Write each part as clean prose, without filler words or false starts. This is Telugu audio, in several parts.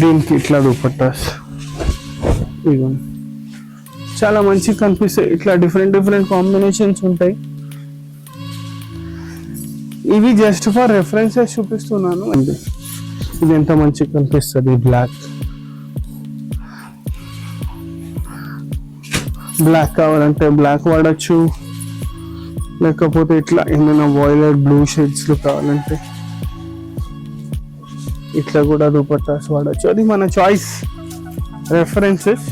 దీనికి ఇట్లా దుపట్టాస్ ఇగో చాలా మంచిగా కనిపిస్తాయి. ఇట్లా డిఫరెంట్ డిఫరెంట్ కాంబినేషన్స్ ఉంటాయి. ఇవి జస్ట్ ఫర్ రెఫరెన్సెస్ చూపిస్తున్నాను అండి. ఇది ఎంత మంచిగా కనిపిస్తుంది. బ్లాక్ కావాలంటే బ్లాక్ వాడచ్చు, లేకపోతే ఇట్లా ఏమైనా వాయిలెట్ బ్లూ షేడ్స్ లో కావాలంటే ఇట్లా కూడా దుపట్టాస్ వాడచ్చు. అది మన చాయిస్, రెఫరెన్సెస్.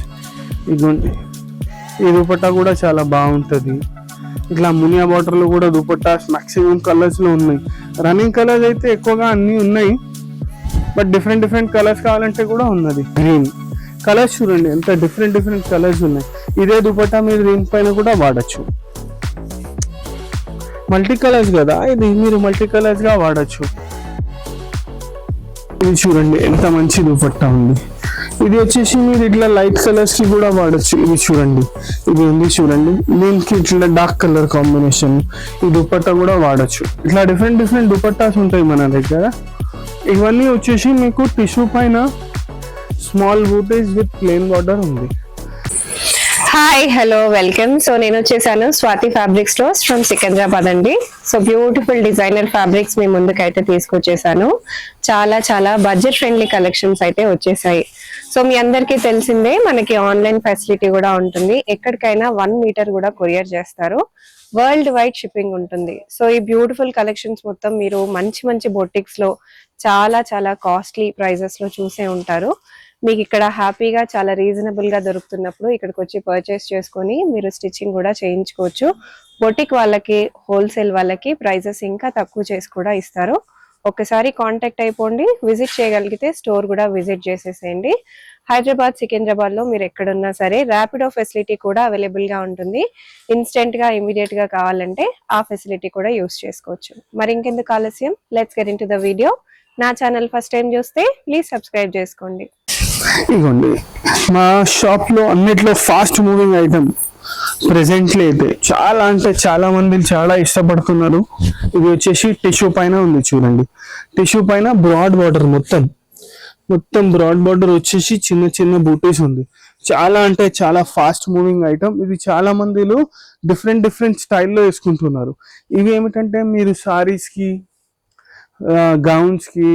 ఇదిగోండి, ఈ దుపట్టా కూడా చాలా బాగుంటుంది. ఇట్లా మునియా బార్డర్లో కూడా దుపట్టాస్ మాక్సిమం కలర్స్లో ఉన్నాయి. రన్నింగ్ కలర్స్ అయితే ఎక్కువగా అన్నీ ఉన్నాయి, బట్ డిఫరెంట్ డిఫరెంట్ కలర్స్ కావాలంటే కూడా ఉన్నది. గ్రీన్ కలర్స్ చూడండి ఎంత డిఫరెంట్ డిఫరెంట్ కలర్స్ ఉన్నాయి. ఇదే దుపట్టా మీరు దీనిపైన కూడా వాడచ్చు. మల్టీ కలర్స్ కదా ఇది, మీరు మల్టీ కలర్స్ గా వాడచ్చు. ఇది చూడండి ఎంత మంచి దుపట్టా ఉంది. ఇది వచ్చేసి మీరు ఇట్లా లైట్ కలర్స్ కి కూడా వాడచ్చు. ఇది చూడండి, ఇది ఉంది చూడండి, దీనికి ఇట్లా డార్క్ కలర్ కాంబినేషన్ ఈ దుపట్టా కూడా వాడచ్చు. ఇట్లా డిఫరెంట్ డిఫరెంట్ దుపట్టాస్ ఉంటాయి మన దగ్గర. ఇవన్నీ వచ్చేసి మీకు టిష్యూ పైన small booties with plain border ఉంది. Hi hello welcome. సో నేను వచ్చేసాను Swathi fabric stores from Secunderabad అండి. సో బ్యూటిఫుల్ డిజైనర్ ఫ్యాబ్రిక్స్ మీ ముందుకైతే తీసుకొచ్చేసాను. చాలా చాలా బడ్జెట్ ఫ్రెండ్లీ కలెక్షన్స్ అయితే వచ్చేసాయి. సో మీ అందరికీ తెలిసిందే మనకి ఆన్లైన్ ఫెసిలిటీ కూడా ఉంటుంది. ఎక్కడికైనా 1 మీటర్ కూడా కొరియర్ చేస్తారు. వరల్డ్ వైడ్ షిప్పింగ్ ఉంటుంది. సో ఈ బ్యూటిఫుల్ కలెక్షన్స్ మొత్తం మీరు మంచి మంచి బొటిక్స్ లో చాలా చాలా కాస్ట్లీ ప్రైజెస్ లో చూసే ఉంటారు. మీకు ఇక్కడ హ్యాపీగా చాలా రీజనబుల్ గా దొరుకుతున్నప్పుడు ఇక్కడికి వచ్చి పర్చేస్ చేసుకొని మీరు స్టిచ్చింగ్ కూడా చేయించుకోవచ్చు. బొటిక్ వాళ్ళకి, హోల్సేల్ వాళ్ళకి ప్రైజెస్ ఇంకా తక్కువ చేసి కూడా ఇస్తారు. ఒక్కసారి కాంటాక్ట్ అయిపోండి, విజిట్ చేయగలిగితే స్టోర్ కూడా విజిట్ చేసేసేయండి. హైదరాబాద్, సికింద్రాబాద్ లో మీరు ఎక్కడున్నా సరే ర్యాపిడో ఫెసిలిటీ కూడా అవైలబుల్ గా ఉంటుంది. ఇన్స్టెంట్ గా ఇమీడియట్ గా కావాలంటే ఆ ఫెసిలిటీ కూడా యూస్ చేసుకోవచ్చు. మరి ఇంకెందుకు ఆలస్యం, let's get into the video. నా ఛానల్ ఫస్ట్ టైం చూస్తే ప్లీజ్ సబ్స్క్రైబ్ చేసుకోండి. ఇదిగోండి, మా షాప్ లో అన్నిట్లో ఫాస్ట్ మూవింగ్ ఐటమ్ ప్రెసెంట్లీ అయితే చాలా అంటే చాలా మంది చాలా ఇష్టపడుతున్నారు. ఇది వచ్చేసి టిష్యూ పైన ఉంది చూడండి. టిష్యూ పైన బ్రాడ్ బార్డర్, మొత్తం బ్రాడ్ బార్డర్ వచ్చేసి చిన్న చిన్న బూటీస్ ఉంది. చాలా అంటే చాలా ఫాస్ట్ మూవింగ్ ఐటమ్. ఇది చాలా మందిలో డిఫరెంట్ డిఫరెంట్ స్టైల్లో వేసుకుంటున్నారు. ఇవి ఏమిటంటే మీరు సారీస్ కి, గౌన్స్ కి,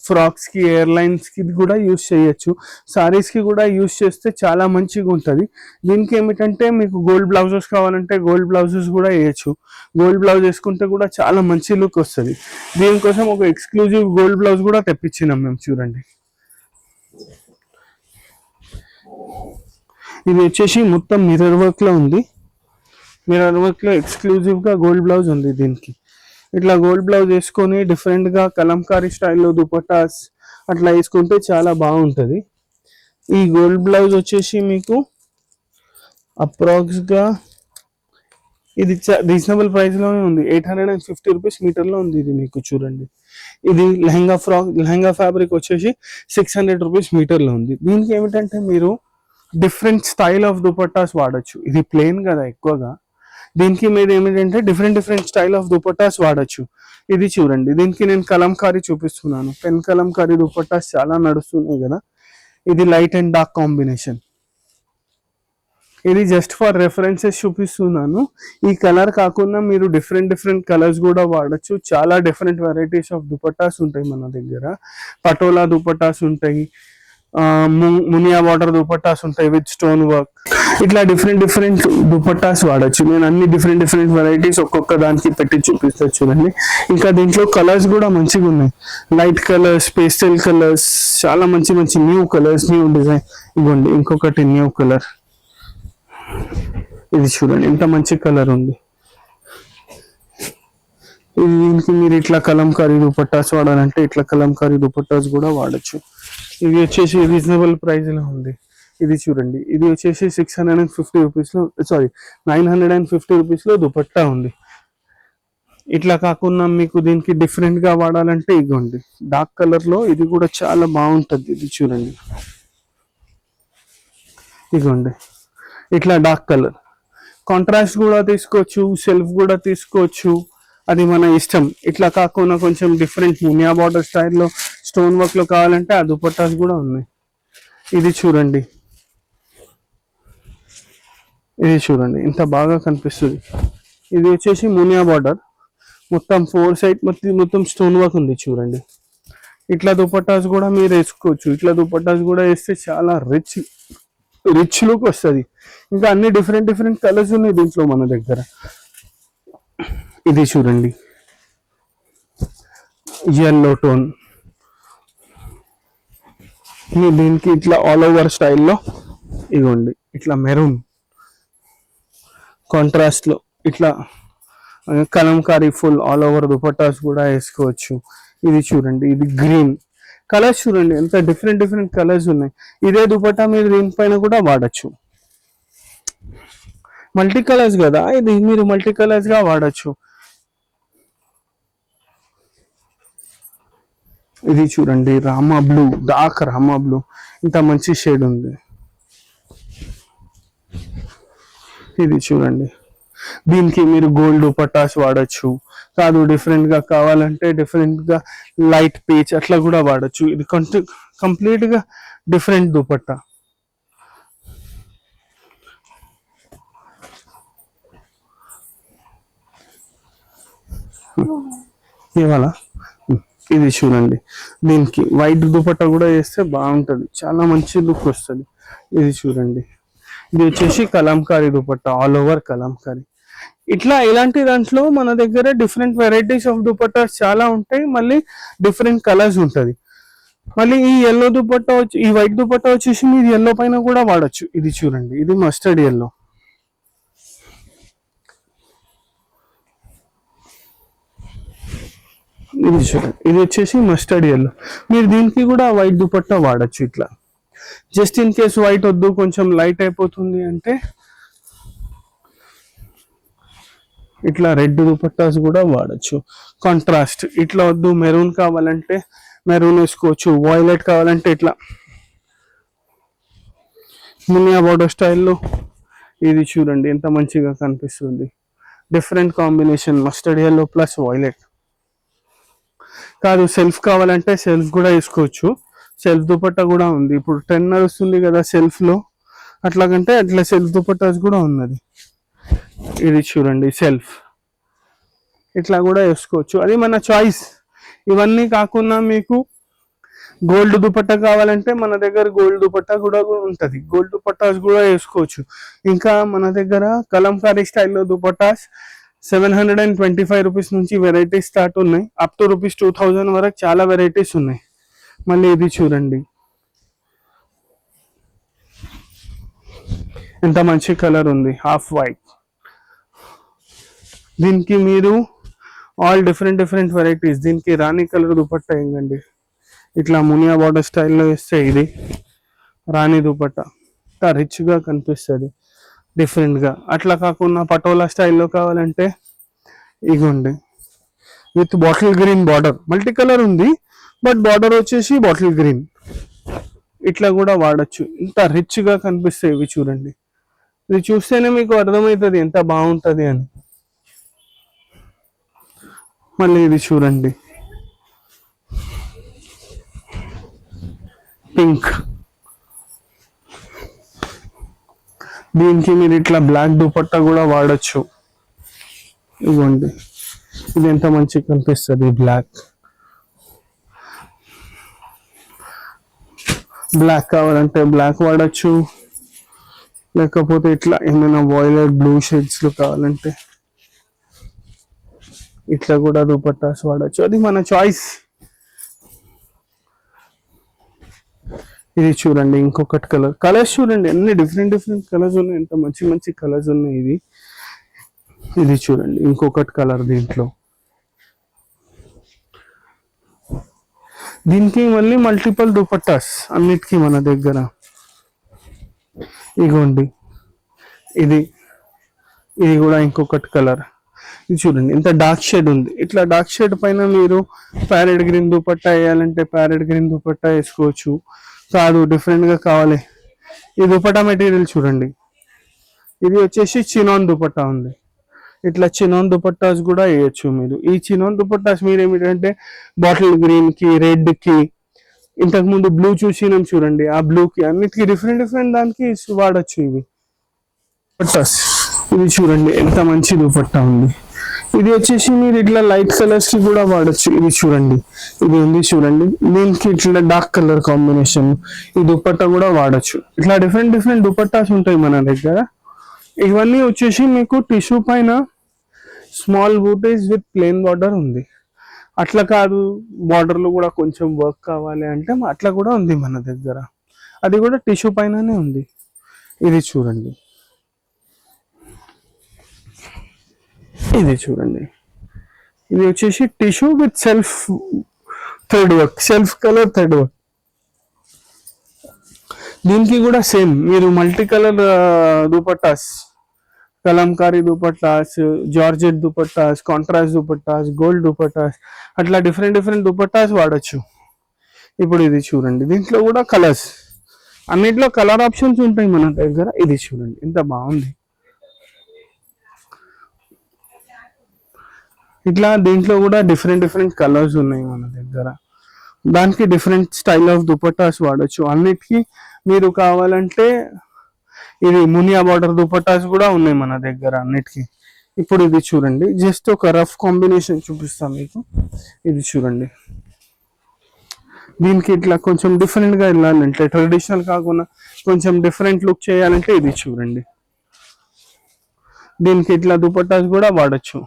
ఫ్రాక్స్ కి, ఎయిర్లైన్స్ కి కూడా యూజ్ చేయొచ్చు. సారీస్ కి కూడా యూజ్ చేస్తే చాలా మంచిగా ఉంటుంది. దీనికి ఏమిటంటే మీకు గోల్డ్ బ్లౌజెస్ కావాలంటే గోల్డ్ బ్లౌజెస్ కూడా వేయచ్చు. గోల్డ్ బ్లౌజ్ వేసుకుంటే కూడా చాలా మంచి లుక్ వస్తుంది. దీనికోసం ఒక ఎక్స్క్లూజివ్ గోల్డ్ బ్లౌజ్ కూడా తెప్పించినాం మేము. చూడండి, ఇది వచ్చేసి మొత్తం మిర్రర్ వర్క్ లో ఉంది. మిర్రర్ వర్క్ లో ఎక్స్క్లూజివ్ గా గోల్డ్ బ్లౌజ్ ఉంది. దీనికి ఇట్లా గోల్డ్ బ్లౌజ్ వేసుకొని డిఫరెంట్ గా కలంకారీ స్టైల్లో దుపట్టాస్ అట్లా వేసుకుంటే చాలా బాగుంటుంది. ఈ గోల్డ్ బ్లౌజ్ వచ్చేసి మీకు అప్రాక్స్ గా ఇది రీజనబుల్ ప్రైస్ లోనే ఉంది. 850 రూపీస్ మీటర్ లో ఉంది. ఇది మీకు చూడండి, ఇది లెహంగా ఫ్యాబ్రిక్ వచ్చేసి 600 రూపీస్ మీటర్ లో ఉంది. దీనికి ఏమిటంటే మీరు డిఫరెంట్ స్టైల్ ఆఫ్ దుపట్టాస్ వాడచ్చు. ఇది ప్లెయిన్ కదా ఎక్కువగా, దీనికి మీరు ఏమిటంటే different different style of dupattas వాడచ్చు. ఇది చూడండి, దీనికి నేను కలంకారీ చూపిస్తున్నాను. పెన్ కలంకారీ దుపట్టాస్ చాలా నడుస్తున్నాయి కదా. ఇది లైట్ అండ్ డార్క్ కాంబినేషన్. ఇది జస్ట్ ఫర్ రెఫరెన్సెస్ చూపిస్తున్నాను. ఈ కలర్ కాకుండా మీరు డిఫరెంట్ డిఫరెంట్ కలర్స్ కూడా వాడచ్చు. చాలా డిఫరెంట్ వెరైటీస్ ఆఫ్ దుపట్టాస్ ఉంటాయి మన దగ్గర. పటోలా దుపట్టాస్ ఉంటాయి, మునియా బార్డర్ దుపట్టాస్ ఉంటాయి విత్ స్టోన్ వర్క్. ఇట్లా డిఫరెంట్ డిఫరెంట్ దుపట్టాస్ వాడచ్చు. నేను అన్ని డిఫరెంట్ డిఫరెంట్ వెరైటీస్ ఒక్కొక్క దానికి పెట్టి చూపిస్తా చూడండి. ఇంకా దీంట్లో కలర్స్ కూడా మంచిగా ఉన్నాయి. లైట్ కలర్స్, పేస్టల్ కలర్స్, చాలా మంచి మంచి న్యూ కలర్స్, న్యూ డిజైన్. ఇవ్వండి ఇంకొకటి న్యూ కలర్. ఇది చూడండి ఎంత మంచి కలర్ ఉంది. దీనికి మీరు ఇట్లా కలంకారీ దుపట్టాస్ వాడాలంటే ఇట్లా కలంకారీ దుపట్టాస్ కూడా వాడచ్చు. ఇది వచ్చేసి రీజనబుల్ ప్రైస్ లో ఉంది. ఇది చూడండి, ఇది వచ్చేసి 650 రూపీస్ లో, 950 రూపీస్ లో దుపట్టా ఉంది. ఇట్లా కాకుండా మీకు దీనికి డిఫరెంట్ గా వాడాలంటే ఇగోండి డార్క్ కలర్ లో, ఇది కూడా చాలా బాగుంటుంది. ఇది చూడండి, ఇగోండి ఇట్లా డార్క్ కలర్. కాంట్రాస్ట్ కూడా తీసుకోవచ్చు, సెల్ఫ్ కూడా తీసుకోవచ్చు, అది మన ఇష్టం. ఇట్లా కాకుండా కొంచెం డిఫరెంట్ మునియా బార్డర్ స్టైల్లో స్టోన్ వర్క్ లో కావాలంటే ఆ దుపట్టాస్ కూడా ఉన్నాయి. ఇది చూడండి, ఇది చూడండి ఎంత బాగా కనిపిస్తుంది. ఇది వచ్చేసి మునియా బార్డర్, మొత్తం 4 సైడ్ మొత్తం స్టోన్ వర్క్ ఉంది చూడండి. ఇట్లా దుపట్టాస్ కూడా మీరు వేసుకోవచ్చు. ఇట్లా దుపట్టాస్ కూడా వేస్తే చాలా రిచ్ లుక్ వస్తుంది. ఇంకా అన్ని డిఫరెంట్ డిఫరెంట్ కలర్స్ ఉన్నాయి దీంట్లో మన దగ్గర. ఇది చూడండి, ఎల్లో టోన్, దీనికి ఇట్లా ఆల్ ఓవర్ స్టైల్లో ఇగోండి ఇట్లా మెరూన్ కాంట్రాస్ట్ లో ఇట్లా Kalamkari full all over dupattas కూడా వేసుకోవచ్చు. ఇది చూడండి, ఇది గ్రీన్ కలర్స్ చూడండి ఎంత డిఫరెంట్ డిఫరెంట్ కలర్స్ ఉన్నాయి. ఇదే దుపట్టా మీరు దీనిపైన కూడా వాడచ్చు. మల్టీ కలర్స్ కదా, ఇది మీరు మల్టీ కలర్స్ గా వాడచ్చు. ఇది చూడండి Rama blue, dark Rama blue, ఇంత మంచి షేడ్ ఉంది. ఇది చూడండి, దీనికి మీరు గోల్డ్ దుపట్టాస్ వాడచ్చు. కాదు డిఫరెంట్ గా కావాలంటే డిఫరెంట్ గా లైట్ పీచ్ అట్లా కూడా వాడచ్చు. ఇది కంప్లీట్ గా డిఫరెంట్ దుపట్టా. ఇవాళ ఇది చూడండి, దీనికి వైట్ దుపట్టా కూడా వేస్తే బాగుంటది, చాలా మంచి లుక్ వస్తుంది. ఇది చూడండి, ఇది వచ్చేసి కలంకారీ దుపట్టా, ఆల్ ఓవర్ కలంకారీ. ఇట్లా ఇలాంటి దాంట్లో మన దగ్గర డిఫరెంట్ వెరైటీస్ ఆఫ్ దుపట్టాస్ చాలా ఉంటాయి. మళ్ళీ డిఫరెంట్ కలర్స్ ఉంటది. మళ్ళీ ఈ ఎల్లో దుపట్టా వచ్చి, ఈ వైట్ దుపట్టా వచ్చేసి మీరు ఎల్లో పైన కూడా వాడచ్చు. ఇది చూడండి, ఇది మస్టర్డ్ ఎల్లో. ఇది చూడండి, ఇది వచ్చేసి మస్టర్డ్ ఎల్లో. మీరు దీనికి కూడా వైట్ దుపట్టా వాడచ్చు. ఇట్లా జస్ట్ ఇన్ కేస్ వైట్ వద్దు కొంచెం లైట్ అయిపోతుంది అంటే ఇట్లా రెడ్ దుపట్టాస్ కూడా వాడచ్చు. కాంట్రాస్ట్ ఇట్లా వద్దు మెరూన్ కావాలంటే మెరూన్ వేసుకోవచ్చు. వాయిలెట్ కావాలంటే ఇట్లా మునియా బార్డర్ స్టైల్లో. ఇది చూడండి ఎంత మంచిగా కనిపిస్తుంది. Different combination mustard yellow plus violet. కాదు సెల్ఫ్ కావాలంటే సెల్ఫ్ కూడా వేసుకోవచ్చు. సెల్ఫ్ దుపట్టా కూడా ఉంది. ఇప్పుడు 10 నడుస్తుంది కదా సెల్ఫ్ లో, అట్లాగంటే అట్లా సెల్ఫ్ దుపట్టాస్ కూడా ఉన్నది. ఇది చూడండి సెల్ఫ్, ఇట్లా కూడా వేసుకోవచ్చు. అది మన చాయిస్. ఇవన్నీ కాకుండా మీకు గోల్డ్ దుపట్టా కావాలంటే మన దగ్గర గోల్డ్ దుపట్టా కూడా ఉంటది. గోల్డ్ దుపట్టాస్ కూడా వేసుకోవచ్చు. ఇంకా మన దగ్గర కలంకారీ స్టైల్లో దుపట్టాస్ 725 రూపీస్ నుంచి వెరైటీస్ స్టార్ట్ ఉన్నాయి. అప్ టు రూపీస్ 2000 వరకు చాలా వెరైటీస్ ఉన్నాయి. మళ్ళీ ఇది చూడండి ఎంత మంచి కలర్ ఉంది, హాఫ్ వైట్. దీనికి మీరు ఆల్ డిఫరెంట్ డిఫరెంట్ వెరైటీస్. దీనికి రాణి కలర్ దుపట్టా ఏంగండి, ఇట్లా మునియా బార్డర్ స్టైల్లో వేస్తే ఇది రాణి దుపట్టా ఇంకా రిచ్ గా కనిపిస్తుంది డిఫరెంట్ గా. అట్లా కాకుండా పటోలా స్టైల్లో కావాలంటే ఇగోండి with bottle green border, multi colour ఉంది బట్ బార్డర్ వచ్చేసి బాటిల్ గ్రీన్. ఇట్లా కూడా వాడచ్చు, ఇంత రిచ్ గా కనిపిస్తాయి. ఇవి చూడండి, ఇది చూస్తేనే మీకు అర్థమవుతుంది ఎంత బాగుంటది అని. మళ్ళీ ఇది చూడండి పింక్, దీనికి మీరు ఇట్లా బ్లాక్ దుపట్టా కూడా వాడచ్చు. ఇవ్వండి ఇది ఎంత మంచిగా కనిపిస్తుంది. బ్లాక్ కావాలంటే బ్లాక్ వాడచ్చు, లేకపోతే ఇట్లా ఏమైనా వాయిలెట్ బ్లూ షేడ్స్ లో కావాలంటే ఇట్లా కూడా దుపట్టాస్ వాడచ్చు. అది మన చాయిస్. ఇది చూడండి ఇంకొకటి కలర్స్ చూడండి, అన్ని డిఫరెంట్ డిఫరెంట్ కలర్స్ ఉన్నాయి. ఎంత మంచి మంచి కలర్స్ ఉన్నాయి. ఇది చూడండి ఇంకొకటి కలర్. దీనికి మళ్ళీ మల్టిపుల్ దుపట్టాస్ అన్నిటికీ మన దగ్గర. ఇగోండి ఇది కూడా ఇంకొకటి కలర్. ఇది చూడండి ఎంత డార్క్ షేడ్ ఉంది. ఇట్లా డార్క్ షేడ్ పైన మీరు ప్యారెట్ గ్రీన్ దుపట్టా వేయాలంటే ప్యారెట్ గ్రీన్ దుపట్టా వేసుకోవచ్చు. కాదు డిఫరెంట్ గా కావాలి, ఈ దుపట్టా మెటీరియల్ చూడండి, ఇది వచ్చేసి చినాన్ దుపట్టా ఉంది. ఇట్లా చినాన్ దుపట్టాస్ కూడా వేయచ్చు మీరు. ఈ చినాన్ దుపట్టాస్ మీరు ఏమిటంటే బాటిల్ గ్రీన్ కి, రెడ్ కి, ఇంతకు ముందు బ్లూ చూసినాం చూడండి, ఆ బ్లూ కి అన్నిటికీ డిఫరెంట్ డిఫరెంట్ దానికి వాడచ్చు ఇవి దుపట్టాస్. ఇది చూడండి ఎంత మంచి దుపట్టా ఉంది. ఇది వచ్చేసి మీరు ఇట్లా లైట్ కలర్స్ కి కూడా వాడచ్చు. ఇది చూడండి, ఇది ఉంది చూడండి, దీనికి ఇట్లా డార్క్ కలర్ కాంబినేషన్ ఈ దుపట్టా కూడా వాడచ్చు. ఇట్లా డిఫరెంట్ డిఫరెంట్ దుపట్టాస్ ఉంటాయి మన దగ్గర. ఇవన్నీ వచ్చేసి మీకు టిష్యూ పైన small booties with plain border ఉంది. అట్లా కాదు బార్డర్ లో కూడా కొంచెం వర్క్ కావాలి అంటే అట్లా కూడా ఉంది మన దగ్గర. అది కూడా టిష్యూ పైననే ఉంది. ఇది చూడండి, ఇది చూడండి, ఇది వచ్చేసి tissue with self thread work, self colour thread work. దీనికి కూడా సేమ్ మీరు multi colour dupattas, Kalamkari dupattas, georgette dupattas, contrast dupattas, gold dupattas, అట్లా డిఫరెంట్ డిఫరెంట్ దుపట్టాస్ వాడచ్చు. ఇప్పుడు ఇది చూడండి, దీంట్లో కూడా కలర్స్, అన్నిట్లో కలర్ ఆప్షన్స్ ఉంటాయి మన దగ్గర. ఇది చూడండి ఎంత బాగుంది. ఇట్లా దీంట్లో కూడా డిఫరెంట్ డిఫరెంట్ కలర్స్ ఉన్నాయి మన దగ్గర. దానికి డిఫరెంట్ స్టైల్ ఆఫ్ దుపట్టాస్ వాడచ్చు. అన్నిటికీ మీరు కావాలంటే ఇది మునియా బార్డర్ దుపట్టాస్ కూడా ఉన్నాయి మన దగ్గర అన్నిటికీ. ఇప్పుడు ఇది చూడండి, జస్ట్ ఒక రఫ్ కాంబినేషన్ చూపిస్తాం మీకు. ఇది చూడండి, దీనికి ఇట్లా కొంచెం డిఫరెంట్ గా వెళ్ళాలంటే, ట్రెడిషనల్ కాకుండా కొంచెం డిఫరెంట్ లుక్ చేయాలంటే ఇది చూడండి, దీనికి ఇట్లా దుపట్టాస్ కూడా వాడచ్చు.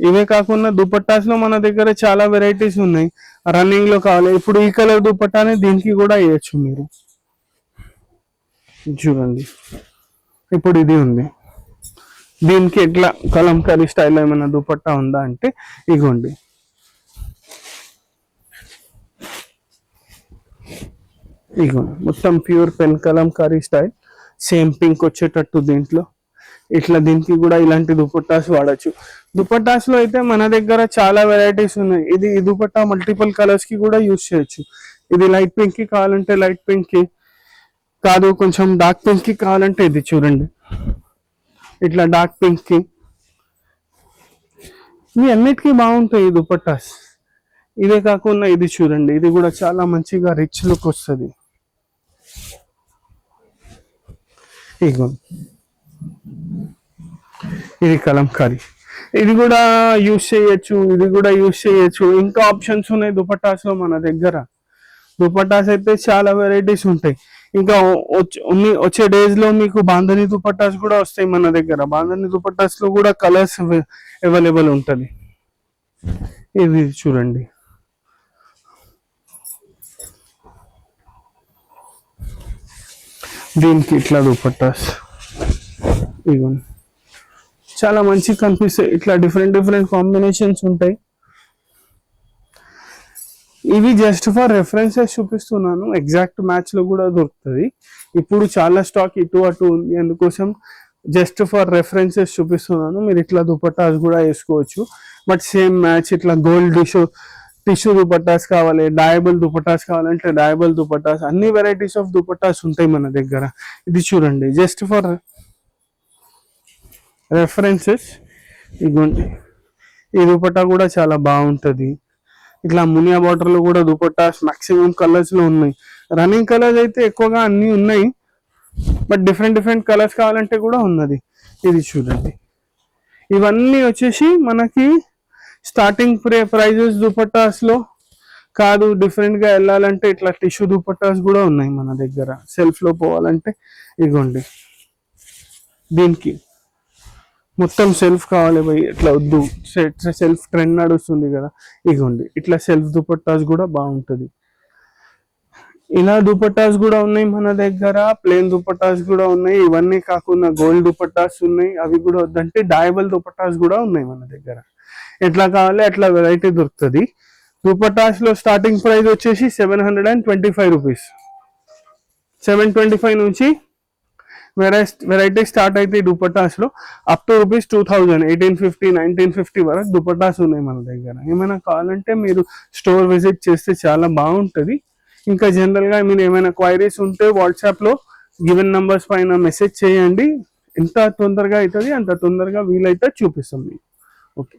ఇవే కాకుండా దుపట్టాస్ లో మన దగ్గర చాలా వెరైటీస్ ఉన్నాయి. రన్నింగ్ లో కావాలి, ఇప్పుడు ఈ కలర్ దుపట్టానే దీనికి కూడా వేయచ్చు మీరు. చూడండి, ఇప్పుడు ఇది ఉంది, దీనికి ఎట్లా కలంకారీ స్టైల్ ఏమైనా దుపట్టా ఉందా అంటే ఇగోండి, ఇగోండి మొత్తం pure pen Kalamkari style, same pink వచ్చేటట్టు దీంట్లో. ఇట్లా దీనికి కూడా ఇలాంటి దుపట్టాస్ వాడచ్చు. దుపట్టాస్ లో అయితే మన దగ్గర చాలా వెరైటీస్ ఉన్నాయి. ఇది ఈ దుపట్టా మల్టిపుల్ కలర్స్ కి కూడా యూజ్ చేయొచ్చు. ఇది లైట్ పింక్ కి కావాలంటే లైట్ పింక్ కి, కాదు కొంచెం డార్క్ పింక్ కి కావాలంటే ఇది చూడండి, ఇట్లా డార్క్ పింక్ కి, ఇవి అన్నిటికీ బాగుంటాయి ఈ దుపట్టాస్. ఇదే కాకుండా ఇది చూడండి, ఇది కూడా చాలా మంచిగా రిచ్ లుక్ వస్తుంది. ఇగో ఇది కలంకారీ, ఇది కూడా యూజ్ చేయొచ్చు, ఇది కూడా యూజ్ చేయొచ్చు. ఇంకా ఆప్షన్స్ ఉన్నాయి దుపట్టాస్ లో మన దగ్గర. దుపట్టాస్ అయితే చాలా వెరైటీస్ ఉంటాయి. ఇంకా వచ్చే డేస్ లో మీకు బాంధనీ దుపట్టాస్ కూడా వస్తాయి మన దగ్గర. బాంధనీ దుపట్టాస్ లో కూడా కలర్స్ అవైలబుల్ ఉంటది. ఇది చూడండి, దీనికి ఇట్లా దుపట్టాస్ ఇవ్వండి, చాలా మంచిగా కనిపిస్తాయి. ఇట్లా డిఫరెంట్ డిఫరెంట్ కాంబినేషన్స్ ఉంటాయి. ఇవి జస్ట్ ఫర్ రెఫరెన్సెస్ చూపిస్తున్నాను, ఎగ్జాక్ట్ మ్యాచ్ లో కూడా దొరుకుతుంది. ఇప్పుడు చాలా స్టాక్ ఇటు అటు ఉంది, అందుకోసం జస్ట్ ఫర్ రెఫరెన్సెస్ చూపిస్తున్నాను. మీరు ఇట్లా దుపట్టాస్ కూడా వేసుకోవచ్చు, బట్ సేమ్ మ్యాచ్. ఇట్లా గోల్డ్ టిష్యూ దుపట్టాస్ కావాలి, డయబుల్ దుపట్టాస్ కావాలంటే డయబుల్ దుపట్టాస్, అన్ని వెరైటీస్ ఆఫ్ దుపట్టాస్ ఉంటాయి మన దగ్గర. ఇది చూడండి జస్ట్ ఫర్ రెఫరెన్సెస్. ఇదిగోండి, ఈ దుపట్టా కూడా చాలా బాగుంటుంది. ఇట్లా మునియా బార్డర్ లో కూడా దుపట్టాస్ మాక్సిమం కలర్స్ లో ఉన్నాయి. రన్నింగ్ కలర్స్ అయితే ఎక్కువగా అన్ని ఉన్నాయి, బట్ డిఫరెంట్ డిఫరెంట్ కలర్స్ కావాలంటే కూడా ఉన్నది. ఇది చూడండి, ఇవన్నీ వచ్చేసి మనకి స్టార్టింగ్ ప్రైజెస్ దుపట్టాస్ లో. కాదు డిఫరెంట్ గా వెళ్ళాలంటే ఇట్లా టిష్యూ దుపట్టాస్ కూడా ఉన్నాయి మన దగ్గర. సెల్ఫ్ లో పోవాలంటే ఇగోండి, దీనికి మొత్తం సెల్ఫ్ కావాలి భయ్, ఇట్లా వద్దు, సెల్ఫ్ ట్రెండ్ నడుస్తుంది కదా, ఇగోండి ఇట్లా సెల్ఫ్ దుపట్టాస్ కూడా బాగుంటది. ఇలా దుపట్టాస్ కూడా ఉన్నాయి మన దగ్గర, ప్లేన్ దుపట్టాస్ కూడా ఉన్నాయి. ఇవన్నీ కాకుండా గోల్డ్ దుపట్టాస్ ఉన్నాయి, అవి కూడా వద్దంటే డయబుల్ దుపట్టాస్ కూడా ఉన్నాయి మన దగ్గర. ఎట్లా కావాలి అట్లా వెరైటీ దొరుకుతుంది. దుపట్టాస్ లో స్టార్టింగ్ ప్రైస్ వచ్చేసి 725 రూపీస్, 725 నుంచి వెరైటీ స్టార్ట్ అయితే దుపట్టాస్ లో అప్ టు రూపీస్ 2000, 1850, 1950 వరకు దుపట్టాస్ ఉన్నాయి మన దగ్గర. ఏమైనా కావాలంటే మీరు స్టోర్ విజిట్ చేస్తే చాలా బాగుంటది. ఇంకా జనరల్ గా మీరు ఏమైనా క్వైరీస్ ఉంటే వాట్సాప్ లో గివెన్ నంబర్స్ పైన మెసేజ్ చేయండి, ఎంత తొందరగా అవుతుంది అంత తొందరగా వీలైతే చూపిస్తాం మీకు. ఓకే.